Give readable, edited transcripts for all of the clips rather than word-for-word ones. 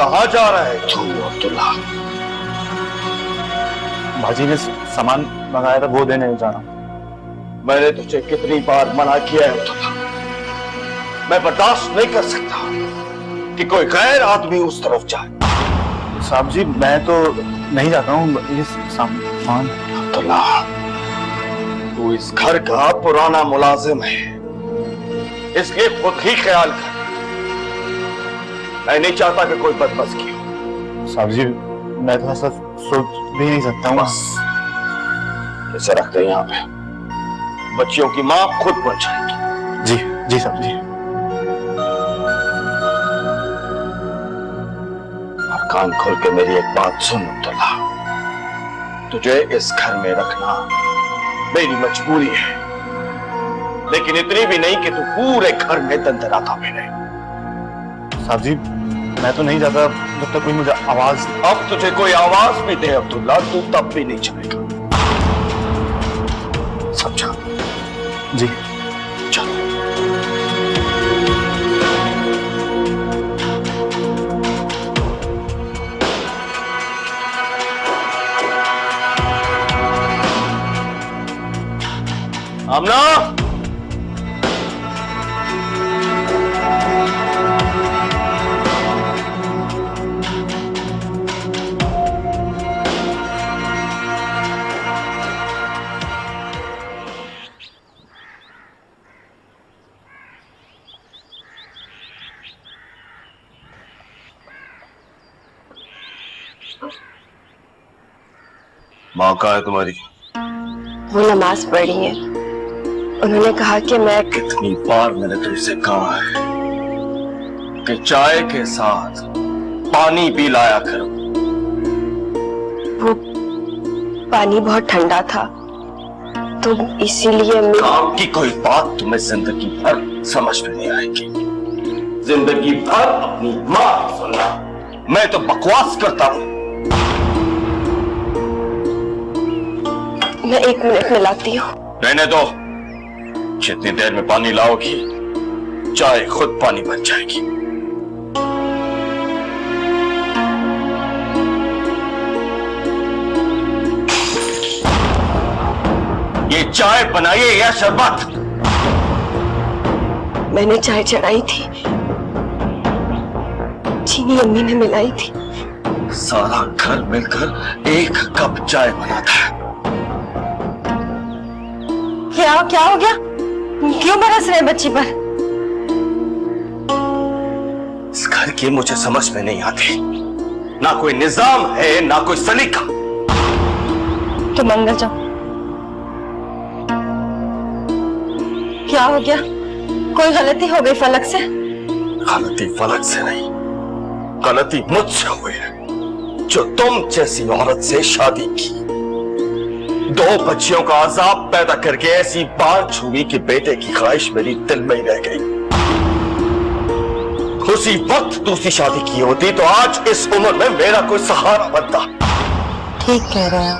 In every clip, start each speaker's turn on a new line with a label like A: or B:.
A: कहाँ जा रहा है तू अब्दुल्ला?
B: भाजी ने सामान मंगाया था, वो देने जाना।
A: मैंने तुझे कितनी बार मना किया है अब्दुल्ला, मैं बर्दाश्त नहीं कर सकता कि कोई गैर आदमी उस तरफ जाए।
B: साहब जी मैं तो नहीं जाता हूँ, ये सामान।
A: अब्दुल्ला, तू इस घर का पुराना मुलाजिम है, इसलिए खुद ही ख्याल कर। मैं नहीं चाहता कि कोई बदमज़गी हो।
B: साहब जी मैं तो ऐसा सोच भी नहीं सकता हूँ।
A: बस इसे रख दे यहाँ पे, बच्चियों की माँ खुद बन जाएगी।
B: जी जी साहब जी।
A: और कान खोल के मेरी एक बात सुन अब्दुल्ला, तुझे इस घर में रखना मेरी मजबूरी है, लेकिन इतनी भी नहीं कि तू पूरे घर में दंदनाता फिरे।
B: साहब जी मैं तो नहीं जाता जब तक कोई मुझे आवाज।
A: अब तुझे कोई आवाज भी दे अब्दुल्ला, तू तब भी नहीं चलेगा, समझा?
B: जी
A: चलो। आमना, माँ कहाँ है तुम्हारी?
C: वो नमाज पढ़ी है, उन्होंने कहा कि मैं।
A: कितनी बार मैंने तुझसे कहा है कि चाय के साथ पानी भी लाया करो।
C: वो पानी बहुत ठंडा था तो इसीलिए मैं।
A: काम की कोई बात तुम्हें जिंदगी भर समझ में नहीं आएगी, जिंदगी भर अपनी माँ की सुनना। मैं तो बकवास करता हूँ।
C: मैं 1 मिनट में लाती हूँ।
A: रहने दो, जितनी देर में पानी लाओगी चाय खुद पानी बन जाएगी। ये चाय बनाइए या शरबत?
C: मैंने चाय चढ़ाई थी, चीनी अम्मी ने मिलाई थी।
A: सारा घर मिलकर 1 कप चाय बनाता है।
C: क्या हो गया? क्यों बरस रहे बच्ची पर?
A: इस घर की मुझे समझ में नहीं आती, ना कोई निजाम है ना कोई सलीका।
C: तो मंगल जाओ। क्या हो गया? कोई गलती हो गई फलक से?
A: गलती फलक से नहीं, गलती मुझसे हुई है, जो तुम जैसी औरत से शादी की, 2 बच्चियों का अजाब पैदा करके ऐसी बात छुई कि बेटे की ख्वाहिश मेरी दिल में ही रह गई। उसी वक्त दूसरी शादी की होती तो आज इस उम्र में मेरा कोई सहारा बनता।
C: ठीक कह रहे हैं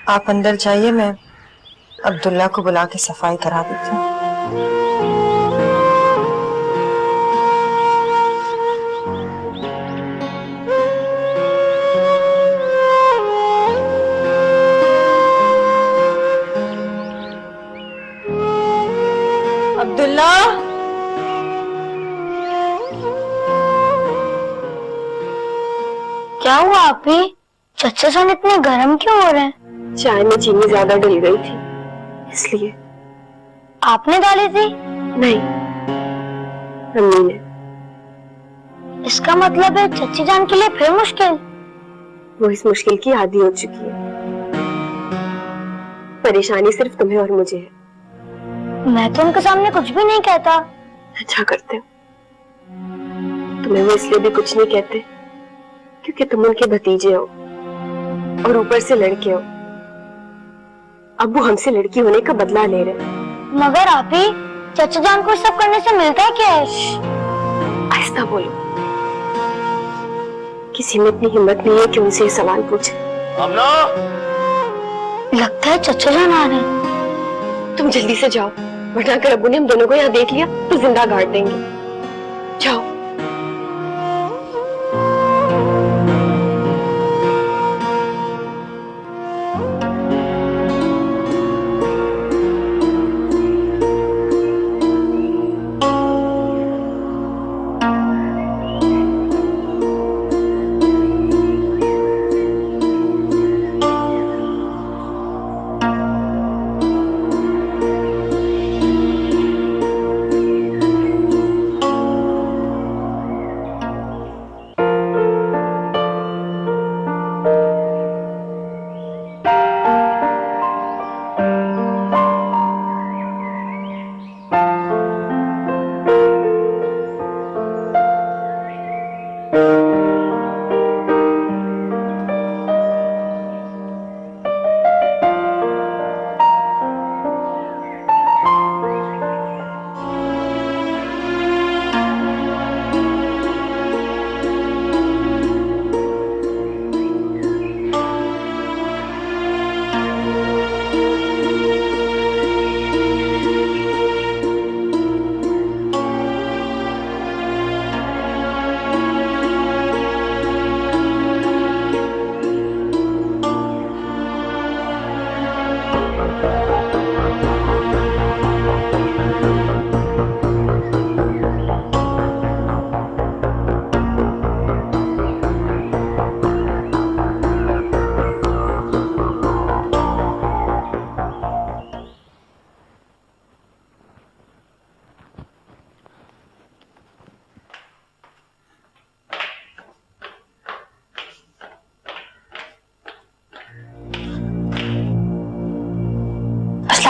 C: आप अंदर जाइए, मैं अब्दुल्ला को बुला के सफाई करा देती हूँ। अब्दुल्ला,
D: क्या हुआ आपी? चचा जान इतने गर्म क्यों हो रहे हैं?
C: चाय में चीनी ज्यादा डल गई थी इसलिए।
D: आपने डाली थी?
C: नहीं, अम्मी ने।
D: इसका मतलब है चच्ची जान के लिए फिर मुश्किल।
C: वो इस मुश्किल की आदी हो चुकी है। परेशानी सिर्फ तुम्हें और मुझे है।
D: मैं तो उनके सामने कुछ भी नहीं कहता।
C: अच्छा करते हो। तुम्हें वो इसलिए भी कुछ नहीं कहते क्योंकि तुम उनके भतीजे हो और ऊपर से लड़के हो। अब वो हमसे लड़की होने का बदला ले रहे।
D: मगर आपी, चचा जान को सब करने से मिलता है क्या है?
C: आहिस्ता बोलो, किसी में इतनी हिम्मत नहीं है कि उनसे ये सवाल पूछे।
A: आमना,
D: लगता है चचा जान आ रहे हैं।
C: तुम जल्दी से जाओ, वरना अगर अब्बू ने हम दोनों को यहाँ देख लिया तो जिंदा गाड़ देंगे। जाओ।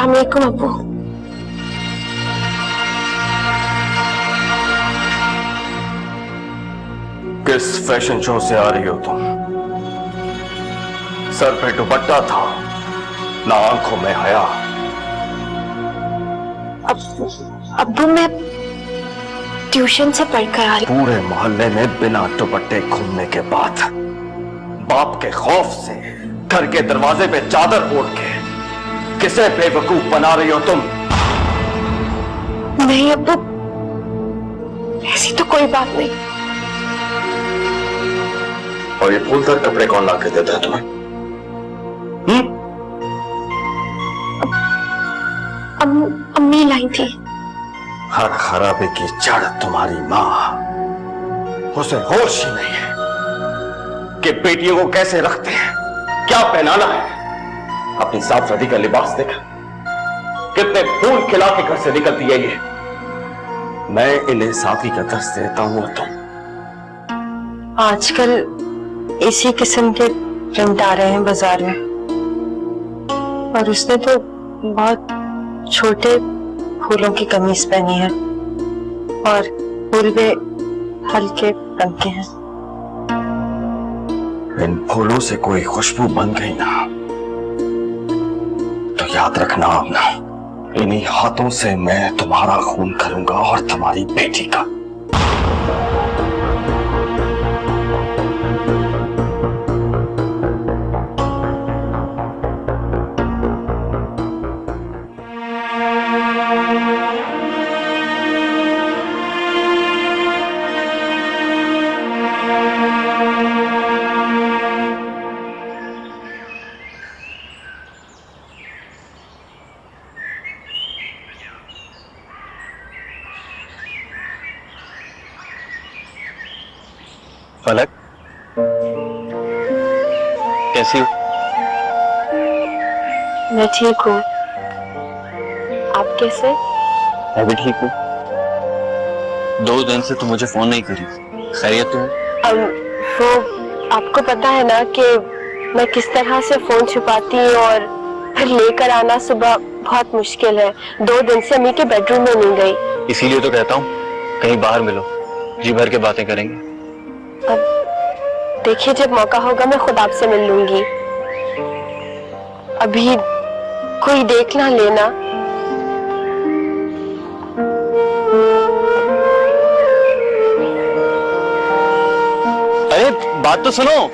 C: अस्सलाम वालेकुम अब्बू।
A: किस फैशन शो से आ रही हो तुम? सर पे दुपट्टा था, ना आंखों में हया।
C: अब्बू मैं ट्यूशन से पढ़कर आ रही।
A: पूरे मोहल्ले में बिना दुपट्टे घूमने के बाद बाप के खौफ से घर के दरवाजे पे चादर ओढ़ के किसे बेवकूफ बना रही हो तुम?
C: नहीं अब्बू, ऐसी तो कोई बात नहीं।
A: और ये फूलदार कपड़े कौन ला के देता है तुम्हें?
C: अम्मी लाई थी।
A: हर खराबे की जड़ तुम्हारी माँ। उसे होश ही नहीं है कि बेटियों को कैसे रखते हैं, क्या पहनाना है। अपनी साफ सदी का लिबास देखा, कितने फूल खिला के घर से निकलती है ये। मैं इन्हें साफी का दर्स देता हूं। तुम
C: आजकल इसी किस्म के प्रिंट आ रहे हैं बाजार में, और उसने तो बहुत छोटे फूलों की कमीज पहनी है और फूल भी हल्के रंग के हैं।
A: इन फूलों से कोई खुशबू बन गई ना तो याद रखना अपना, इन्हीं हाथों से मैं तुम्हारा खून करूंगा और तुम्हारी बेटी का।
B: फलक, कैसी हो?
C: मैं ठीक हूँ, आप कैसे?
B: मैं भी ठीक हूँ। 2 दिन से तुम मुझे फोन नहीं करी, खैरियत तो है?
C: वो आपको पता है ना कि मैं किस तरह से फोन छुपाती हूँ और फिर लेकर आना सुबह बहुत मुश्किल है। 2 दिन से अम्मी के बेडरूम में नहीं गई।
B: इसीलिए तो कहता हूँ कहीं बाहर मिलो, जी भर के बातें करेंगे।
C: अब देखिए, जब मौका होगा मैं खुद आपसे मिल लूंगी। अभी कोई देख ना लेना।
B: अरे बात तो सुनो।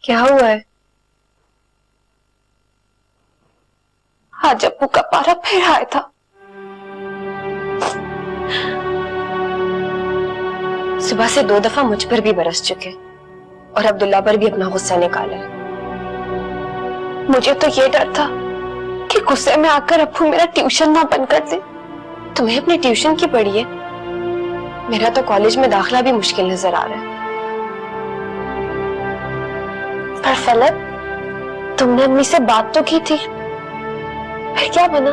C: क्या हुआ है? आज अब्बू का पारा फिर आया था। सुबह से 2 दफा मुझ पर भी बरस चुके और अब्दुल्ला पर भी अपना गुस्सा निकाला है। मुझे तो ये डर था कि गुस्से में आकर अब्बू मेरा ट्यूशन ना बंद कर दे। तुम्हें अपनी ट्यूशन की पड़ी है, मेरा तो कॉलेज में दाखिला भी मुश्किल नजर आ रहा है। पर फलक, तुमने अम्मी से बात तो की थी, फिर क्या बना?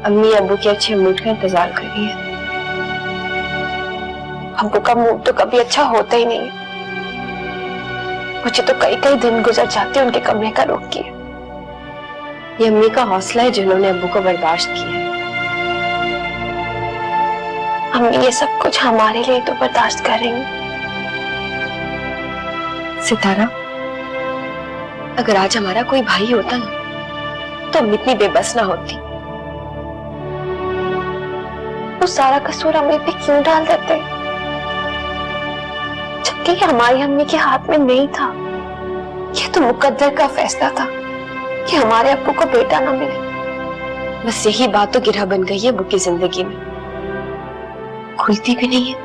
C: अम्मी अब्बू के अच्छे मूड का इंतजार कर रही है। अब्बू का मूड तो कभी अच्छा होता ही नहीं है। मुझे तो कई कई दिन गुजर जाते उनके कमरे का रोक किए। ये अम्मी का हौसला है जिन्होंने अब्बू को बर्दाश्त किया है। अम्मी ये सब कुछ हमारे लिए तो बर्दाश्त करेंगी। सितारा, अगर आज हमारा कोई भाई होता ना तो हम इतनी बेबस ना होती। वो सारा कसूर अम्मी पे क्यों डाल देते, जबकि हमारी अम्मी के हाथ में नहीं था। ये तो मुकद्दर का फैसला था कि हमारे अब्बू को बेटा ना मिले। बस यही बात तो गिरह बन गई है अब्बू की जिंदगी में। खुलती भी नहीं है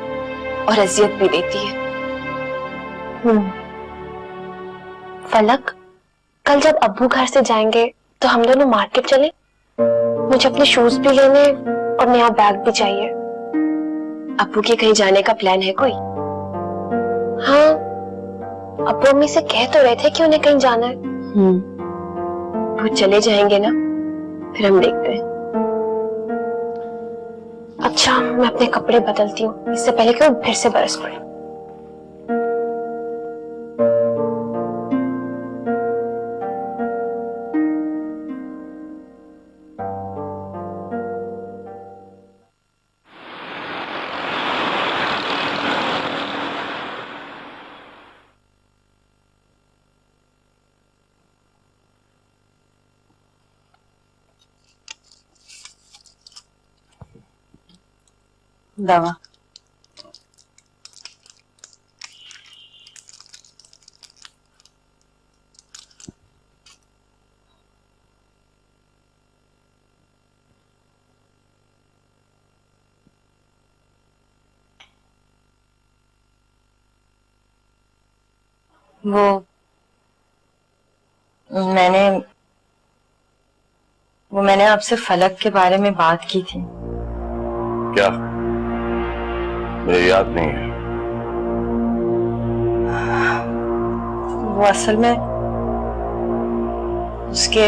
C: और अजियत भी देती है। फलक, कल जब अब्बू घर से जाएंगे तो हम दोनों मार्केट चले। मुझे अपने शूज भी लेने और नया बैग भी चाहिए। अब्बू के कहीं जाने का प्लान है कोई? हाँ, अब्बू अम्मी से कह तो रहे थे कि उन्हें कहीं जाना है। वो चले जाएंगे ना, फिर हम देखते हैं। अच्छा, मैं अपने कपड़े बदलती हूँ इससे पहले कि वो फिर से बरस पड़े।
E: दवा वो मैंने आपसे फलक के बारे में बात की थी।
A: क्या? मुझे याद नहीं है।
E: वो असल में उसके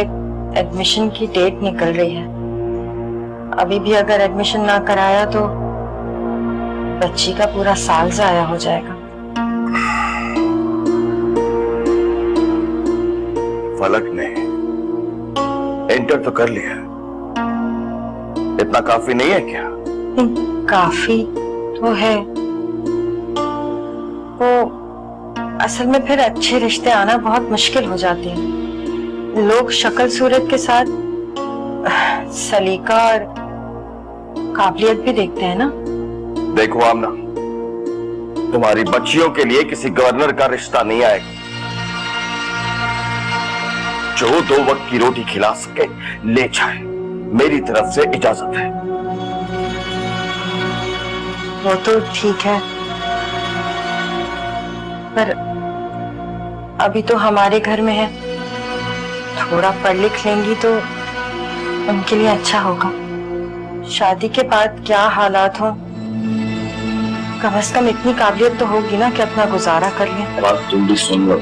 E: एडमिशन की डेट निकल रही है। अभी भी अगर एडमिशन ना कराया तो बच्ची का पूरा साल जाया हो जाएगा।
A: फलक ने इंटर तो कर लिया, इतना काफी नहीं है क्या?
E: काफी तो है। वो असल में फिर अच्छे रिश्ते आना बहुत मुश्किल हो जाते हैं। लोग शक्ल सूरत के साथ सलीका और काबिलियत भी देखते हैं ना।
A: देखो आमना, तुम्हारी बच्चियों के लिए किसी गवर्नर का रिश्ता नहीं आएगा। जो 2 वक्त की रोटी खिला सके ले जाए, मेरी तरफ से इजाजत है।
E: वो तो ठीक है, पर अभी तो हमारे घर में है। थोड़ा पढ़ लिख लेंगी तो उनके लिए अच्छा होगा। शादी के बाद क्या हालात हो, कम से कम इतनी काबिलियत तो होगी ना कि अपना गुजारा कर लें।
A: बात तुम भी सुन लो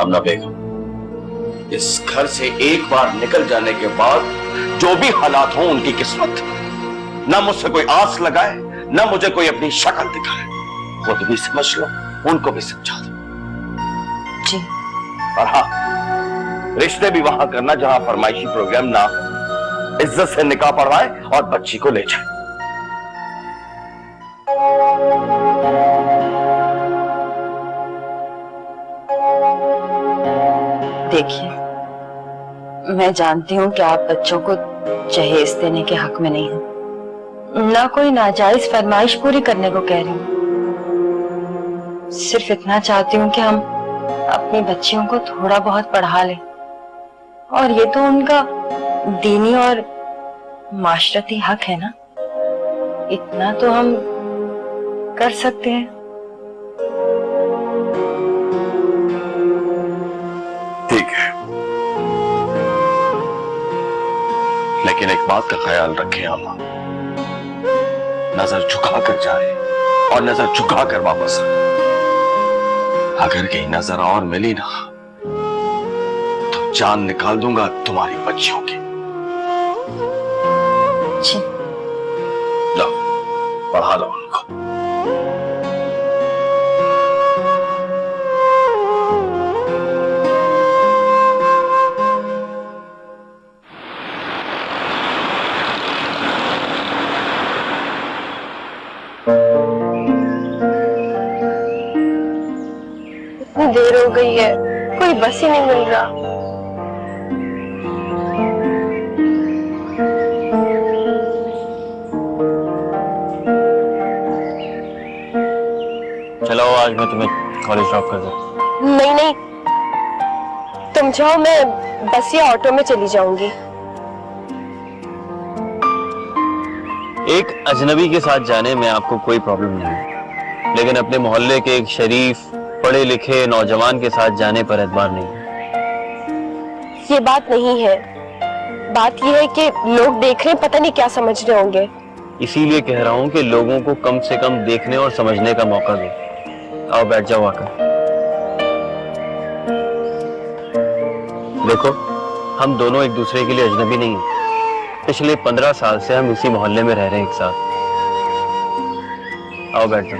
A: आमना बेगम, इस घर से एक बार निकल जाने के बाद जो भी हालात हो उनकी किस्मत। ना मुझसे कोई आस लगाए, ना मुझे कोई अपनी शक्ल दिखाए। खुद भी समझ लो, उनको भी समझा दो।
E: जी।
A: और हाँ, रिश्ते भी वहां करना जहां फरमाइशी प्रोग्राम ना हो। इज्जत से निकाह पढ़वाए और बच्ची को ले जाए।
E: देखिए, मैं जानती हूँ कि आप बच्चों को जहेज देने के हक में नहीं हैं। ना कोई नाजायज फरमाइश पूरी करने को कह रही हूँ। सिर्फ इतना चाहती हूँ कि हम अपनी बच्चियों को थोड़ा बहुत पढ़ा लें, और ये तो उनका दीनी और माशरती हक है ना। इतना तो हम कर सकते हैं।
A: ठीक है, लेकिन एक बात का ख्याल रखें आमा, नजर झुका कर जाए और नजर झुका कर वापस आए। अगर कहीं नजर और मिली ना तो जान निकाल दूंगा तुम्हारी बच्चियों की।
E: जी।
A: लो, पढ़ा लो उनको।
C: इतनी देर हो गई है, कोई बस ही नहीं मिल रहा।
B: चलो आज मैं तुम्हें कॉलेज ड्रॉप कर दूं।
C: नहीं नहीं, तुम जाओ, मैं बस या ऑटो में चली जाऊंगी।
B: एक अजनबी के साथ जाने में आपको कोई प्रॉब्लम नहीं है, लेकिन अपने मोहल्ले के एक शरीफ पढ़े लिखे नौजवान के साथ जाने पर एतबार नहीं है।
C: ये बात नहीं है, बात ये है कि लोग देख रहे हैं, पता नहीं क्या समझ रहे होंगे।
B: इसीलिए कह रहा हूं कि लोगों को कम से कम देखने और समझने का मौका दो। आओ बैठ जाओ आकर। देखो, हम दोनों एक दूसरे के लिए अजनबी नहीं हैं। पिछले 15 साल से हम इसी मोहल्ले में रह रहे हैं एक साथ। आओ बैठ जाओ।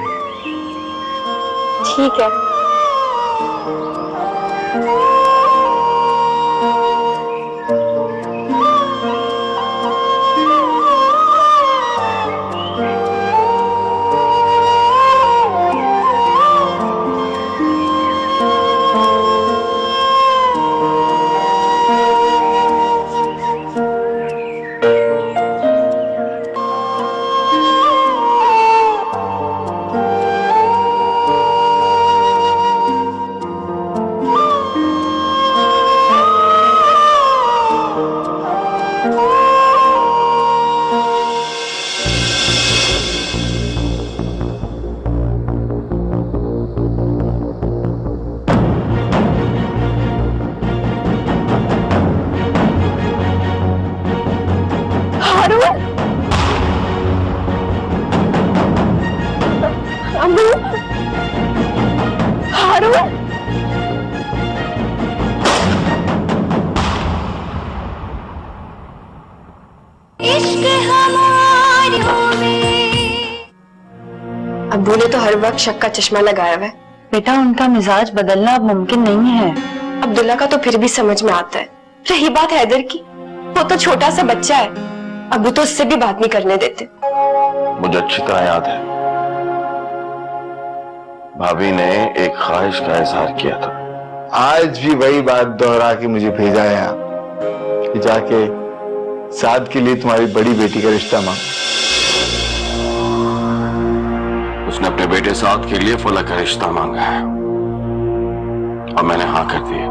C: ठीक है। अम्मू, हारून, अब्बू ने तो हर वक्त शक का चश्मा लगाया हुआ है।
E: बेटा, उनका मिजाज बदलना अब मुमकिन नहीं है।
C: अब्दुल्ला का तो फिर भी समझ में आता है। रही बात हैदर की, वो तो छोटा सा बच्चा है, अब्बू तो उससे भी बात नहीं करने देते।
A: मुझे अच्छी तरह याद है, भाभी ने एक ख्वाहिश का इजहार किया था।
F: आज भी वही बात दोहरा के मुझे भेजा है यहाँ कि जाके साद के लिए तुम्हारी बड़ी बेटी का रिश्ता मांग।
A: उसने अपने बेटे साद के लिए फलक का रिश्ता मांगा है और मैंने हाँ कर दी।